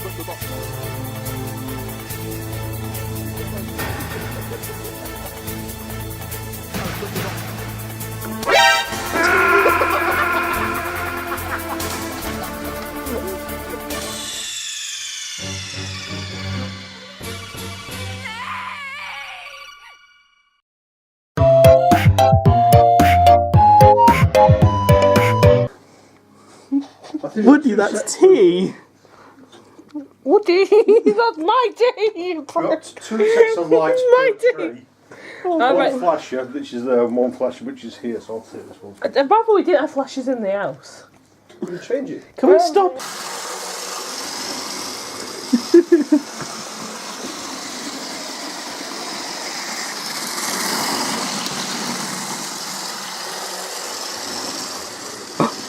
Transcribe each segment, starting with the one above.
put the box. Woody, that's tea! Woody, that's my tea! Got 2 sets of lights My per tea. tree. Right. One flasher, which is there, and one flasher, which is here, so I'll take this one. I'd rather we didn't have flashes in the house. Can you change it? Can we stop?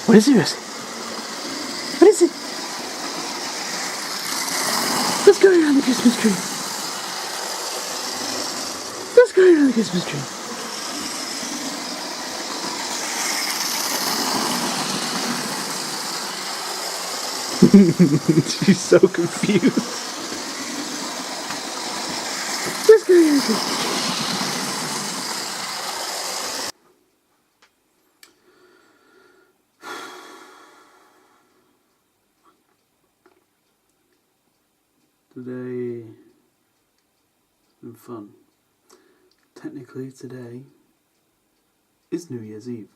What is it, Rosie? What is it? Let's go around the Christmas tree. Let's go around the Christmas tree. She's so confused. Let's go around the Christmas tree. Today has been fun. Technically today is New Year's Eve.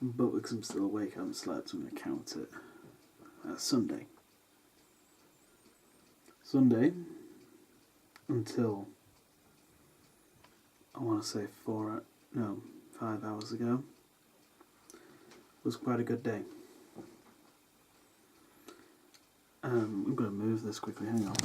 But because I'm still awake, I haven't slept, I'm going to count it as Sunday. Sunday until, I want to say 5 hours ago, was quite a good day. I'm going to move this quickly, hang on.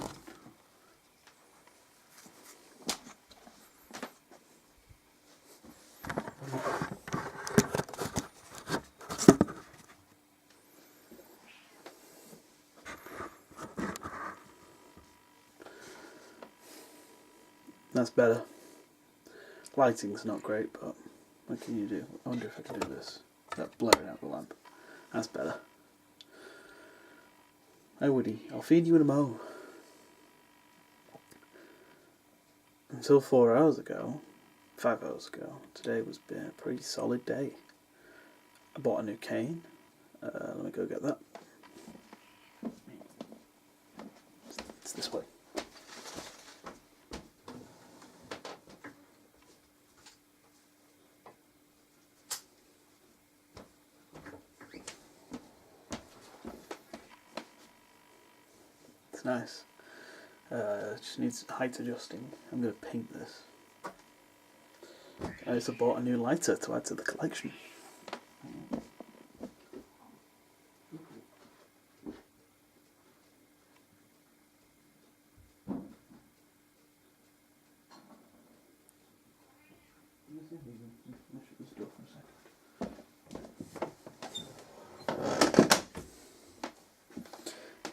That's better. Lighting's not great, but what can you do? I wonder if I can do this. That blurring out the lamp. That's better. Hey Woody, I'll feed you in a mo. Until 5 hours ago, today was been a pretty solid day. I bought a new cane. Let me go get that. It's this way. It's nice. Just needs height adjusting. I'm going to paint this. I also bought a new lighter to add to the collection.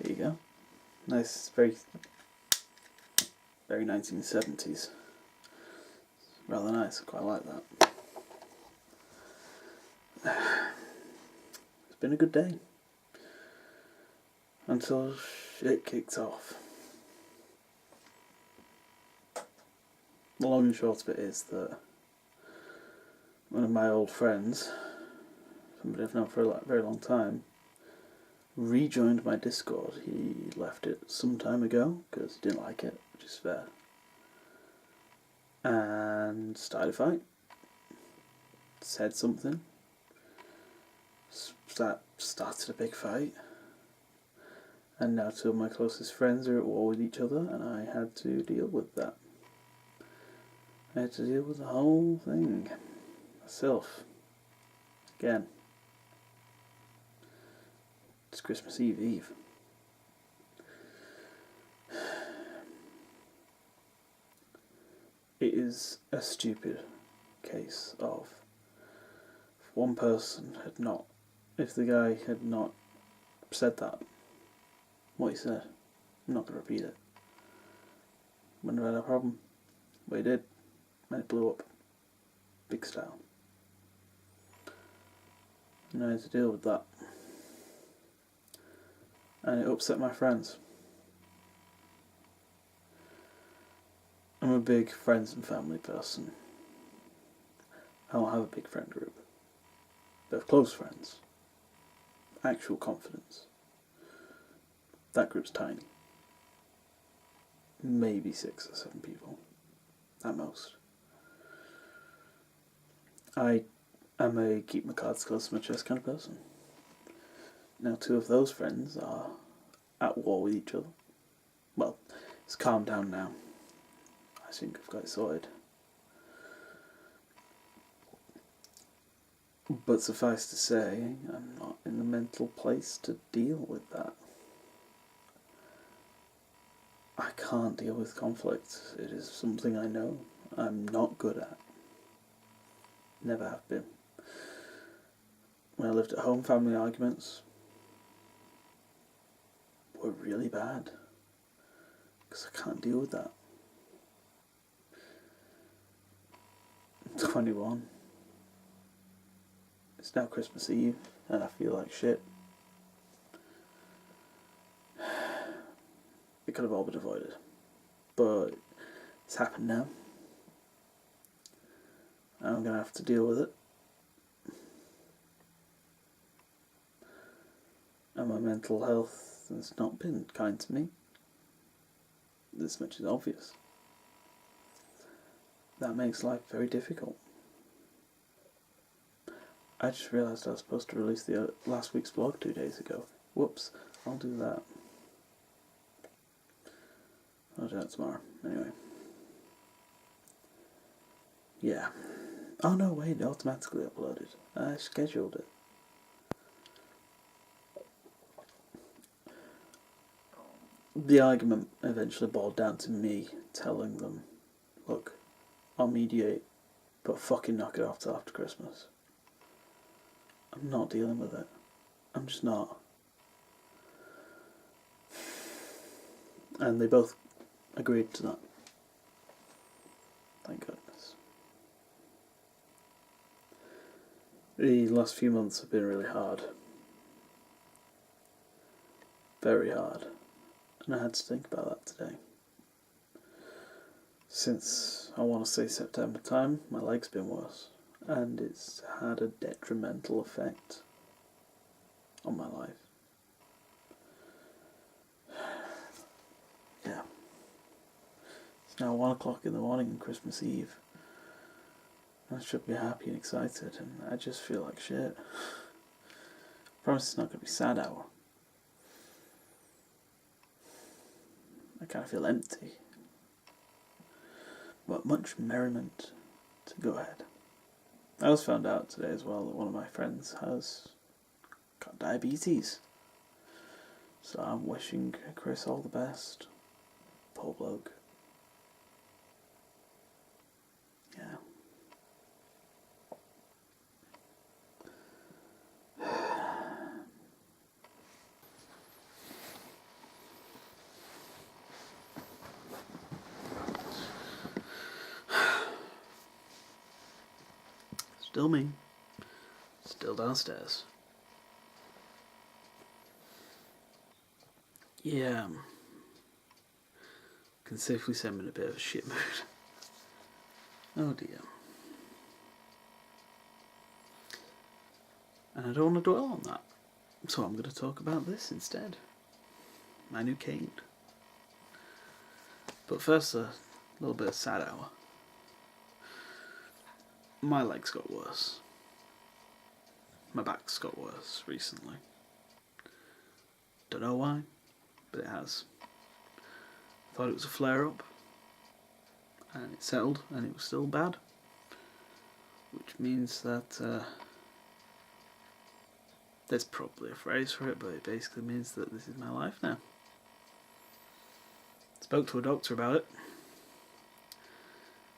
There you go. Nice, very 1970s. Rather nice, I quite like that. It's been a good day. Until shit kicked off. The long and short of it is that one of my old friends, somebody I've known for a very long time, rejoined my Discord. He left it some time ago because he didn't like it, which is fair, and started a fight. Said something. Started a big fight, and now 2 of my closest friends are at war with each other, and I had to deal with that. I had to deal with the whole thing myself. Again. It's Christmas Eve. It is a stupid case of if the guy had not said what he said, I'm not going to repeat it. Wouldn't have had a problem. But he did, and it blew up. Big style. And I had to deal with that. and it upset my friends. I'm a big friends and family person. I don't have a big friend group. But I have close friends. Actual confidence. That group's tiny. Maybe 6 or 7 people. At most. I am a keep my cards close to my chest kind of person. Now 2 of those friends are at war with each other. Well, it's calmed down now. I think I've got it sorted. But suffice to say, I'm not in the mental place to deal with that. I can't deal with conflict. It is something I know I'm not good at. Never have been. When I lived at home, family arguments were really bad. Because I can't deal with that. I'm 21. It's now Christmas Eve, and I feel like shit. It could have all been avoided. But it's happened now. And I'm going to have to deal with it. And my mental health has not been kind to me. This much is obvious. That makes life very difficult. I just realised I was supposed to release the last week's vlog 2 days ago. Whoops, I'll do that. I'll do that tomorrow. Anyway. Yeah. Oh no, wait, it automatically uploaded. I scheduled it. The argument eventually boiled down to me telling them, look, I'll mediate, but fucking knock it off till after Christmas. I'm not dealing with it. I'm just not. And they both agreed to that. Thank goodness. The last few months have been really hard. Very hard. And I had to think about that today. Since, I want to say September time, my leg's been worse. And it's had a detrimental effect on my life. Yeah. It's now 1 o'clock in the morning on Christmas Eve. I should be happy and excited, and I just feel like shit. I promise it's not going to be sad hour. I kind of feel empty. But much merriment to go ahead. I also found out today as well that one of my friends has got diabetes. So I'm wishing Chris all the best. Poor bloke. Yeah. Still me. Still downstairs. Yeah. Can safely say I'm in a bit of a shit mood. Oh dear. And I don't want to dwell on that. So I'm going to talk about this instead. My new cane. But first, a little bit of sad hour. My legs got worse. My back's got worse recently. Don't know why, but it has. Thought it was a flare-up, and it settled, and it was still bad. Which means that, there's probably a phrase for it, but it basically means that this is my life now. Spoke to a doctor about it.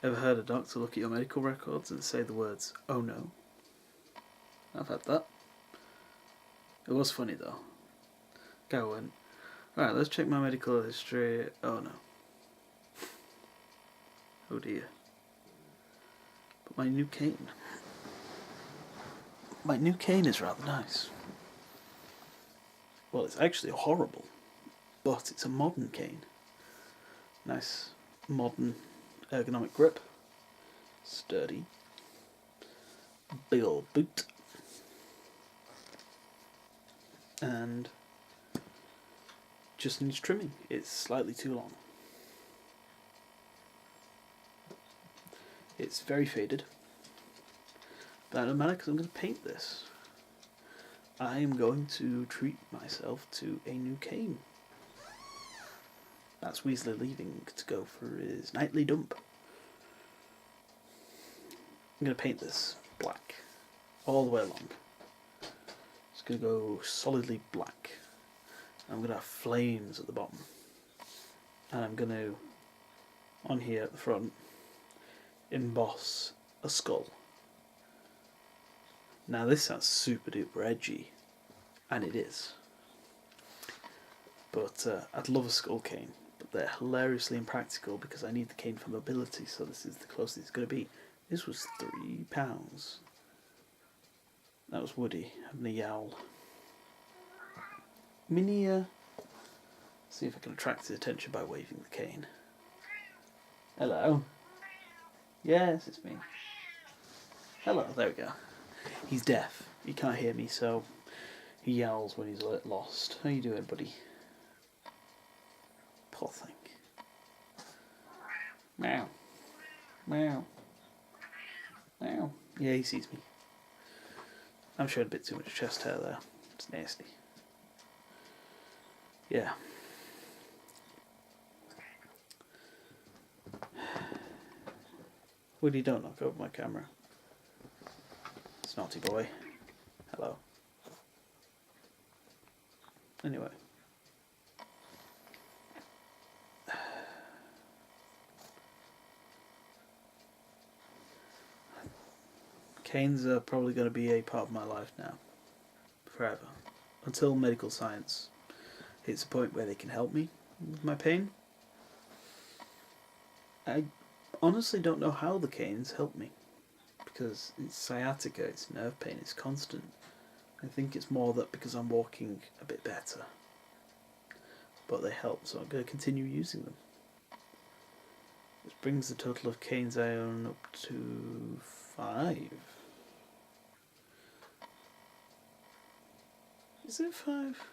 Ever heard a doctor look at your medical records and say the words, "Oh no"? I've had that. It was funny though. Guy went, "Right, let's check my medical history." Oh no. Oh dear. But my new cane. My new cane is rather nice. well, it's actually horrible, but it's a modern cane. Nice modern ergonomic grip, sturdy, big old boot, and just needs trimming. It's slightly too long. It's very faded, but that doesn't matter because I'm going to paint this. I am going to treat myself to a new cane. That's Weasley leaving to go for his nightly dump. I'm going to paint this black all the way along. It's going to go solidly black. I'm going to have flames at the bottom. And I'm going to, on here at the front, emboss a skull. Now this sounds super duper edgy, and it is. But I'd love a skull cane, but they're hilariously impractical because I need the cane for mobility, so this is the closest it's going to be. This was £3. That was Woody having a yowl. Minia. See if I can attract his attention by waving the cane. Hello. Yes, it's me. Hello, there we go. He's deaf. He can't hear me, so he yells when he's a bit lost. How you doing, buddy? Poor thing. Meow. Meow. Meow. Yeah, he sees me. I'm showing a bit too much chest hair there. It's nasty. Yeah. Woody, don't knock over my camera. Snotty boy. Hello. Anyway. Canes are probably going to be a part of my life now. Forever. Until medical science hits a point where they can help me with my pain. I honestly don't know how the canes help me. Because it's sciatica, it's nerve pain, it's constant. I think it's more that because I'm walking a bit better. But they help, so I'm going to continue using them. Which brings the total of canes I own up to 5. Is it 5?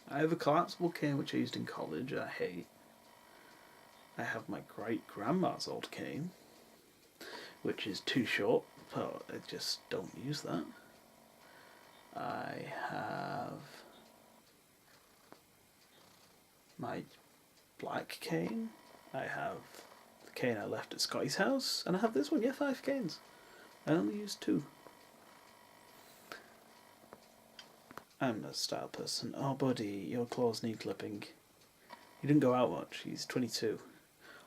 I have a collapsible cane which I used in college, I hate. I have my great-grandma's old cane, which is too short, so I just don't use that. I have my black cane, I have the cane I left at Scotty's house, and I have this one. Yeah, 5 canes. I only use 2. I'm a style person. Oh buddy, your claws need clipping. He didn't go out much, he's 22.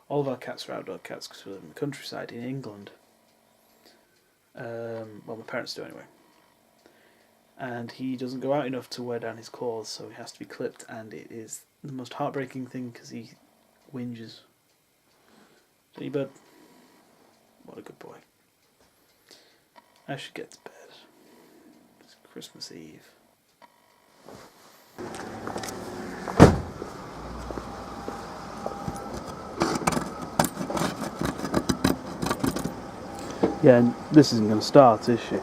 All of our cats are outdoor cats because we live in the countryside in England. Well, my parents do anyway. And he doesn't go out enough to wear down his claws, so he has to be clipped, and it is the most heartbreaking thing because he whinges. Don't you, bud? What a good boy. I should get to bed. It's Christmas Eve. Yeah, and this isn't going to start, is she?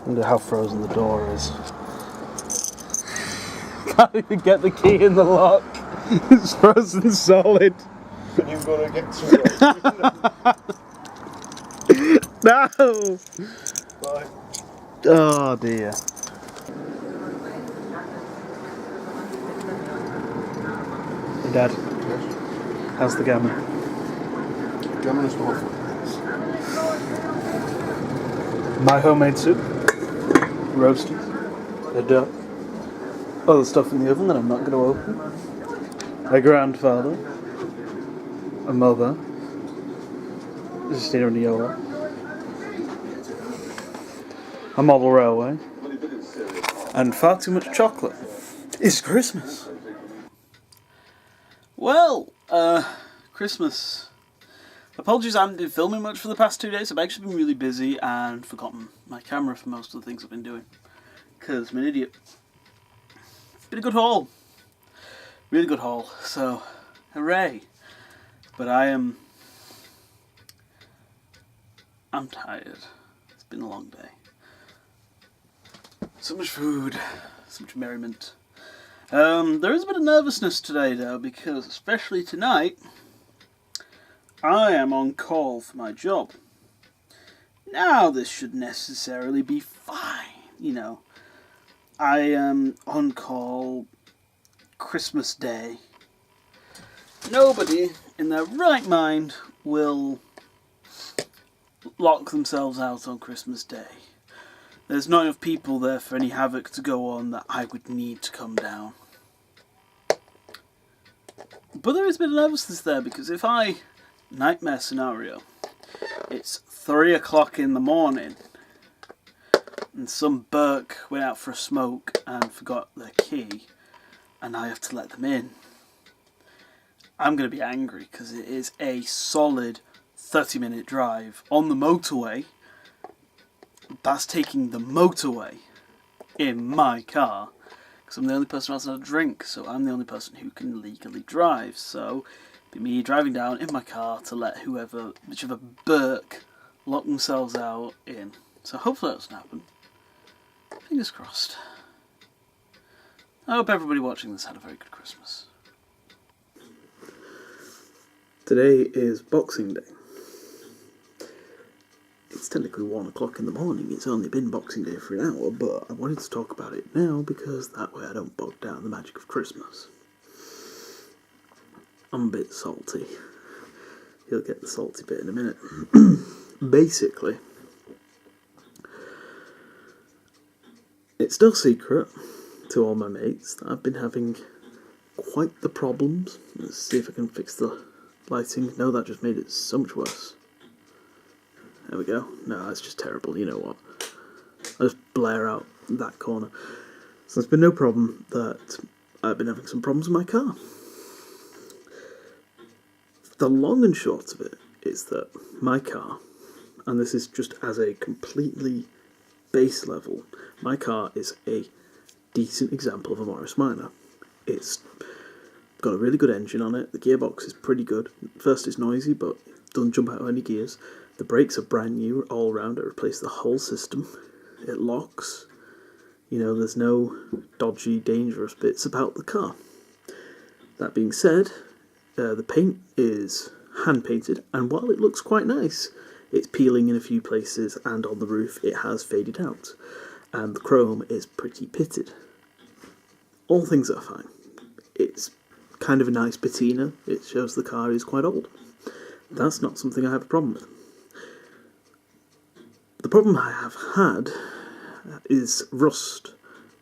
Wonder how frozen the door is. Can't even get the key in the lock. It's frozen solid. And you've got to get to it. No! Bye. Oh dear. Hey Dad, Yes. how's the gammon? Gammon is wonderful. My homemade soup, roasted, a duck, other stuff in the oven that I'm not going to open, a grandfather, a mother, Justina and Yola, a model railway, and far too much chocolate. It's Christmas. Well, Christmas. Apologies I haven't been filming much for the past 2 days. I've actually been really busy and forgotten my camera for most of the things I've been doing. because I'm an idiot. It's been a good haul. Really good haul, so hooray. But I'm tired. It's been a long day. So much food, so much merriment. There is a bit of nervousness today though, because especially tonight, I am on call for my job. Now this should necessarily be fine, you know. I am on call Christmas Day. Nobody in their right mind will lock themselves out on Christmas Day. There's not enough people there for any havoc to go on that I would need to come down. But there is a bit of nervousness there, because if nightmare scenario, it's 3 o'clock in the morning and some Burke went out for a smoke and forgot their key and I have to let them in, I'm going to be angry, because it is a solid 30-minute drive on the motorway. That's taking the motorway in my car, because I'm the only person who hasn't had a drink, so I'm the only person who can legally drive. So it'd be me driving down in my car to let whichever Burke lock themselves out in. So hopefully that doesn't happen. Fingers crossed. I hope everybody watching this had a very good Christmas. Today is Boxing Day. It's technically 1 o'clock in the morning. It's only been Boxing Day for an hour, but I wanted to talk about it now because that way I don't bog down the magic of Christmas. I'm a bit salty. You'll get the salty bit in a minute. Basically, it's no secret to all my mates that I've been having quite the problems. Let's see if I can fix the lighting. No, that just made it so much worse. There we go. No, that's just terrible. You know what? I'll just blare out that corner. So there's been no problem that I've been having some problems with my car. The long and short of it is that my car, and this is just as a completely base level, my car is a decent example of a Morris Minor. It's got a really good engine on it. The gearbox is pretty good. First it's noisy, but it doesn't jump out of any gears. The brakes are brand new all around. It replaced the whole system. It locks. You know, there's no dodgy, dangerous bits about the car. That being said, the paint is hand painted, and while it looks quite nice, it's peeling in a few places, and on the roof it has faded out. And the chrome is pretty pitted. All things are fine. It's kind of a nice patina. It shows the car is quite old. That's not something I have a problem with. The problem I have had is rust.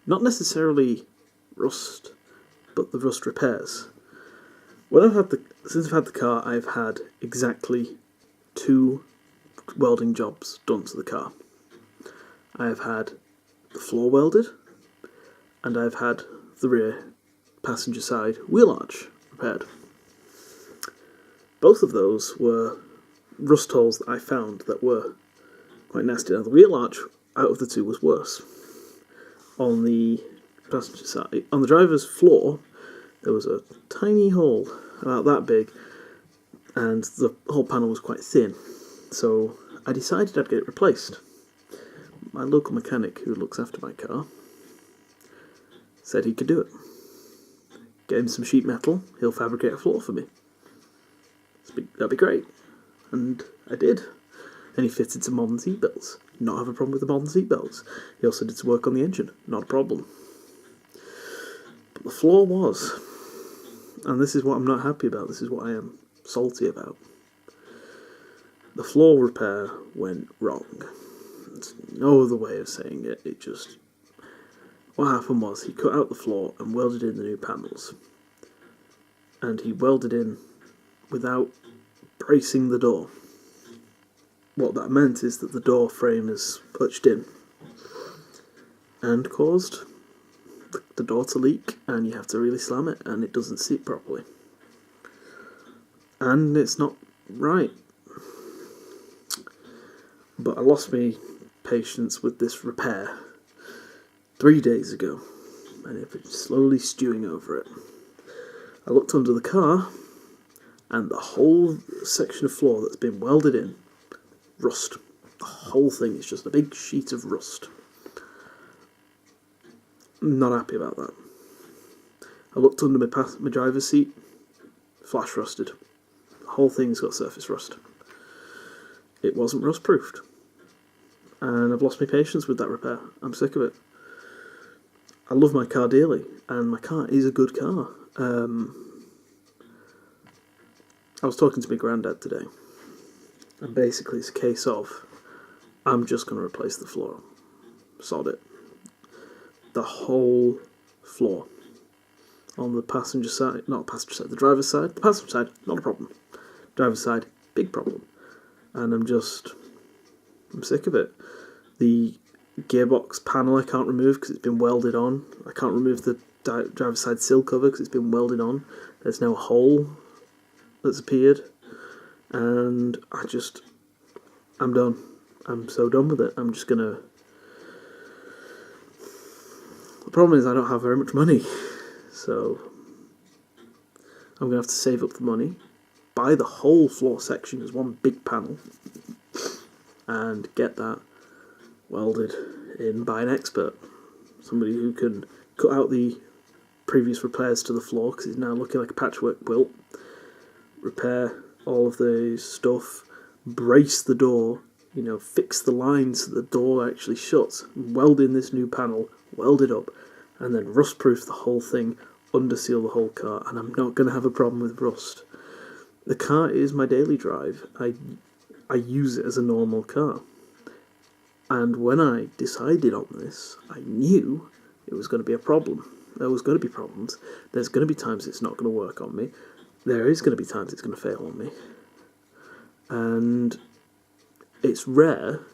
Not necessarily rust, but the rust repairs. Since I've had the car, I've had exactly 2 welding jobs done to the car. I have had the floor welded, and I've had the rear passenger side wheel arch repaired. Both of those were rust holes that I found that were quite nasty. Now the wheel arch out of the 2 was worse. On the passenger side, on the driver's floor, there was a tiny hole about that big, and the whole panel was quite thin. So I decided I'd get it replaced. My local mechanic who looks after my car said he could do it. Get him some sheet metal, he'll fabricate a floor for me. That'd be great. And I did. And he fitted some modern seat belts. Not have a problem with the modern seat belts. He also did some work on the engine. Not a problem. But the flaw was, and this is what I'm not happy about, this is what I am salty about. The floor repair went wrong. There's no other way of saying it. What happened was he cut out the floor and welded in the new panels. And he welded in without bracing the door. What that meant is that the door frame is pushed in and caused the door to leak, and you have to really slam it, and it doesn't sit properly. And it's not right. But I lost my patience with this repair 3 days ago, and I've been slowly stewing over it. I looked under the car, and the whole section of floor that's been welded in, rust. The whole thing is just a big sheet of rust. I'm not happy about that. I looked under my driver's seat, flash rusted. The whole thing's got surface rust. It wasn't rust proofed. And I've lost my patience with that repair. I'm sick of it. I love my car dearly, and my car is a good car. I was talking to my granddad today, and basically it's a case of, I'm just going to replace the floor. Sod it. The whole floor. On the passenger side, not passenger side, the driver's side. The passenger side, not a problem. Driver's side, big problem. And I'm sick of it. The gearbox panel I can't remove because it's been welded on. I can't remove the driver's side sill cover because it's been welded on. There's no hole that's appeared. And I'm done. I'm so done with it. I'm just gonna... The problem is I don't have very much money. So I'm gonna have to save up the money, buy the whole floor section as one big panel, and get that welded in by an expert. Somebody who can cut out the previous repairs to the floor, because it's now looking like a patchwork quilt, repair all of the stuff, brace the door, fix the lines so the door actually shuts, weld in this new panel, weld it up, and then rust proof the whole thing, underseal the whole car, and I'm not going to have a problem with rust. The car is my daily drive. I use it as a normal car. And when I decided on this, I knew it was going to be a problem. There was going to be problems. There's going to be times it's not going to work on me. There is going to be times it's going to fail on me. And it's rare.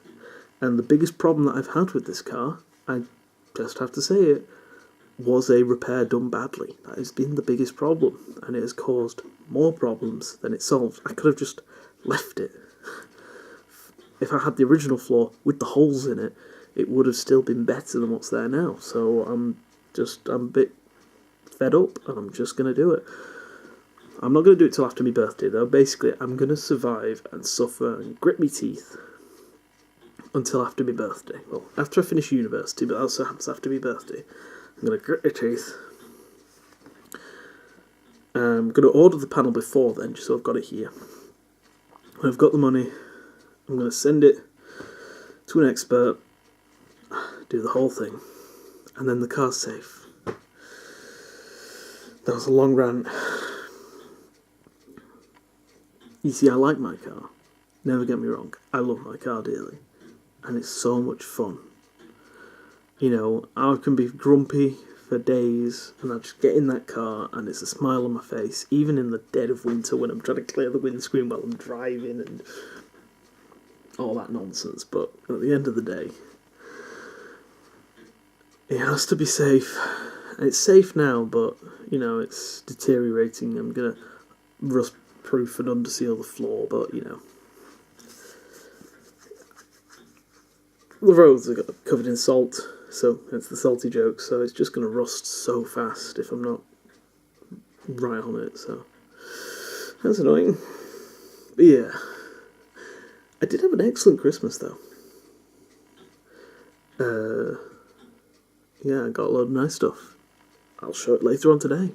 And the biggest problem that I've had with this car, I just have to say it, was a repair done badly. That has been the biggest problem, and it has caused more problems than it solved. I could have just left it. If I had the original floor with the holes in it, it would have still been better than what's there now. So I'm a bit fed up, and I'm just going to do it. I'm not going to do it till after my birthday, though. Basically, I'm going to survive and suffer and grit my teeth until after my birthday. Well, after I finish university, but also happens after my birthday. I'm going to grit my teeth. I'm going to order the panel before then, just so I've got it here. When I've got the money, I'm going to send it to an expert, do the whole thing, and then the car's safe. That was a long rant. You see, I like my car. Never get me wrong. I love my car dearly. And it's so much fun. I can be grumpy for days, and I just get in that car, and it's a smile on my face, even in the dead of winter when I'm trying to clear the windscreen while I'm driving and all that nonsense. But at the end of the day, it has to be safe. It's safe now, but, it's deteriorating. I'm going to rust-proof and underseal the floor, but, the roads are covered in salt, so it's the salty joke, so it's just going to rust so fast if I'm not right on it, so that's annoying. But yeah, I did have an excellent Christmas, though. Yeah, I got a lot of nice stuff. I'll show it later on today.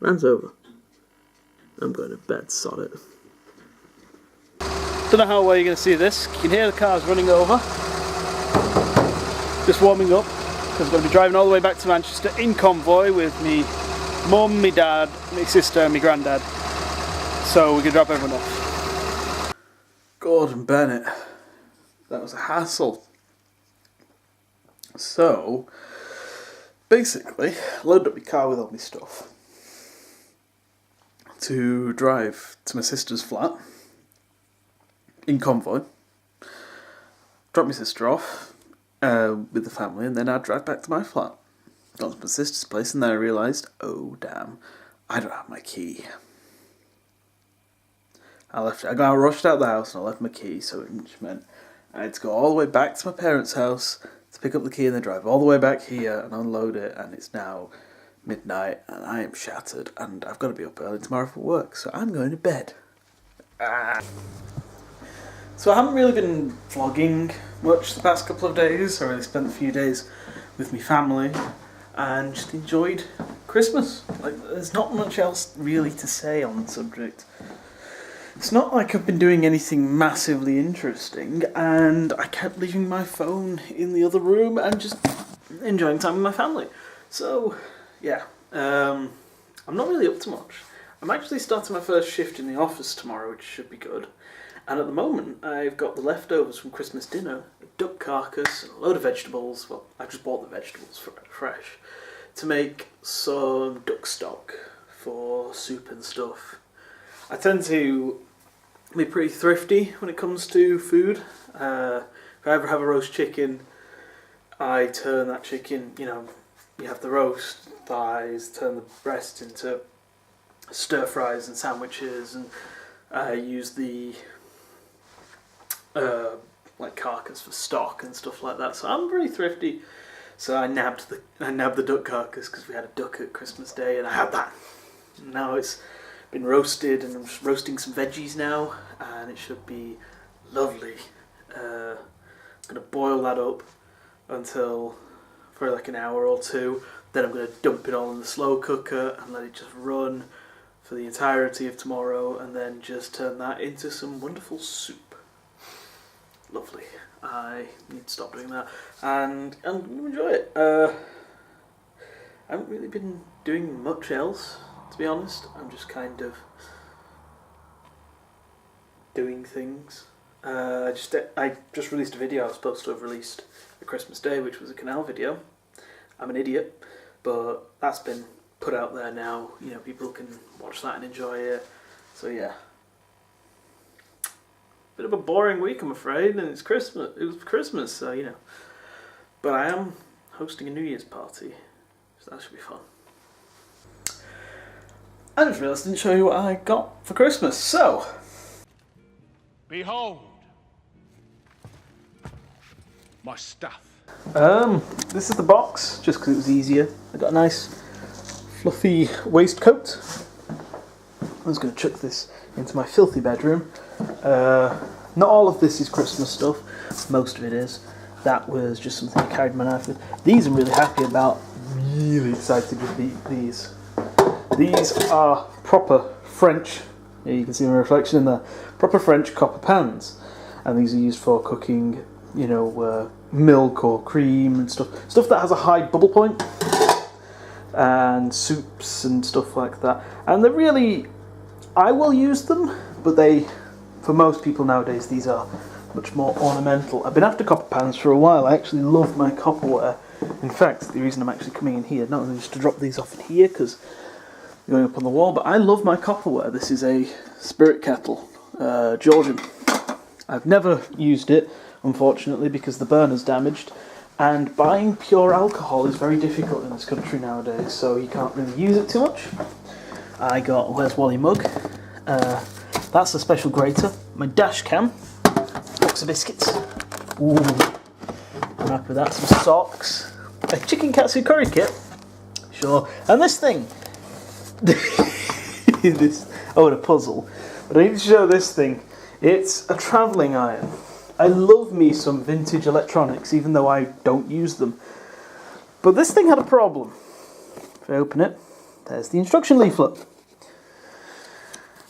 Rant's over. I'm going to bed, sod it. Don't know how well you're going to see this. You can hear the cars running over. Just warming up, because I'm going to be driving all the way back to Manchester in convoy with me mum, me dad, my sister and my granddad. So we can drop everyone off. Gordon Bennett. That was a hassle. So, basically, loaded up my car with all my stuff to drive to my sister's flat in convoy, drop my sister off with the family, and then I'd drive back to my flat. Got to my sister's place, and then I realised, oh damn, I don't have my key. I rushed out the house and I left my key, so it meant I had to go all the way back to my parents' house to pick up the key and then drive all the way back here and unload it, and it's now midnight and I am shattered and I've got to be up early tomorrow for work, so I'm going to bed. So I haven't really been vlogging much the past couple of days. I really spent a few days with my family and just enjoyed Christmas. Like, there's not much else really to say on the subject. It's not like I've been doing anything massively interesting, and I kept leaving my phone in the other room and just enjoying time with my family. So, yeah, I'm not really up to much. I'm actually starting my first shift in the office tomorrow, which should be good. And at the moment, I've got the leftovers from Christmas dinner, a duck carcass, and a load of vegetables. Well, I just bought the vegetables fresh, to make some duck stock for soup and stuff. I tend to be pretty thrifty when it comes to food. If I ever have a roast chicken, I turn that chicken, you have the roast thighs, turn the breast into stir fries and sandwiches, and I use the like carcass for stock and stuff like that. So I'm very thrifty. So I nabbed the duck carcass because we had a duck at Christmas Day, and I had that. Now it's been roasted, and I'm just roasting some veggies now, and it should be lovely. I'm gonna boil that up for like an hour or two. Then I'm gonna dump it all in the slow cooker and let it just run for the entirety of tomorrow, and then just turn that into some wonderful soup. Lovely. I need to stop doing that, and I'm going to enjoy it. I haven't really been doing much else, to be honest. I'm just kind of doing things. I just released a video I was supposed to have released at Christmas Day, which was a canal video. I'm an idiot, but that's been put out there now. People can watch that and enjoy it. So yeah. Bit of a boring week, I'm afraid, and it's Christmas. It was Christmas, so But I am hosting a New Year's party, so that should be fun. I just realised I didn't show you what I got for Christmas. So, Behold, my stuff. this is the box, just because it was easier. I got a nice fluffy waistcoat. I was going to chuck this into my filthy bedroom. Not all of this is Christmas stuff, most of it is. That was just something I carried my knife with. These I'm really happy about, really excited with these. These are proper French, you can see my reflection in there, proper French copper pans. And these are used for cooking, milk or cream and stuff that has a high bubble point, and soups and stuff like that. And they're really, I will use them, but for most people nowadays, these are much more ornamental. I've been after copper pans for a while. I actually love my copperware. In fact, the reason I'm actually coming in here, not only just to drop these off in here because they're going up on the wall, but I love my copperware. This is a spirit kettle, Georgian. I've never used it, unfortunately, because the burner's damaged, and buying pure alcohol is very difficult in this country nowadays, so you can't really use it too much. I got a Where's Wally mug. That's a special grater. My dash cam, box of biscuits. Ooh, I'm happy with that. Some socks, a chicken katsu curry kit, sure, and this thing. And a puzzle. But I need to show this thing. It's a travelling iron. I love me some vintage electronics, even though I don't use them. But this thing had a problem. If I open it, there's the instruction leaflet.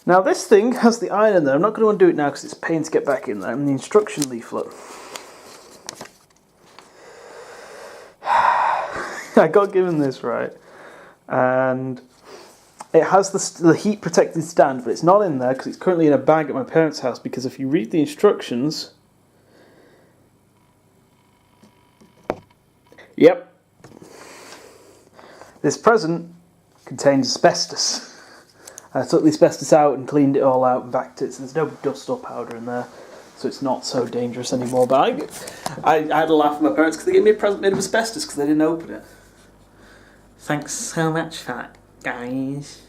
Now this thing has the iron in there. I'm not going to undo it now because it's a pain to get back in there. And the instruction leaflet. I got given this right. And it has the heat protected stand, but it's not in there because it's currently in a bag at my parents' house, because if you read the instructions... Yep. This present contains asbestos. I took the asbestos out and cleaned it all out and vacuumed it, so there's no dust or powder in there, so it's not so dangerous anymore. But I had a laugh with my parents because they gave me a present made of asbestos because they didn't open it. Thanks so much for that, guys.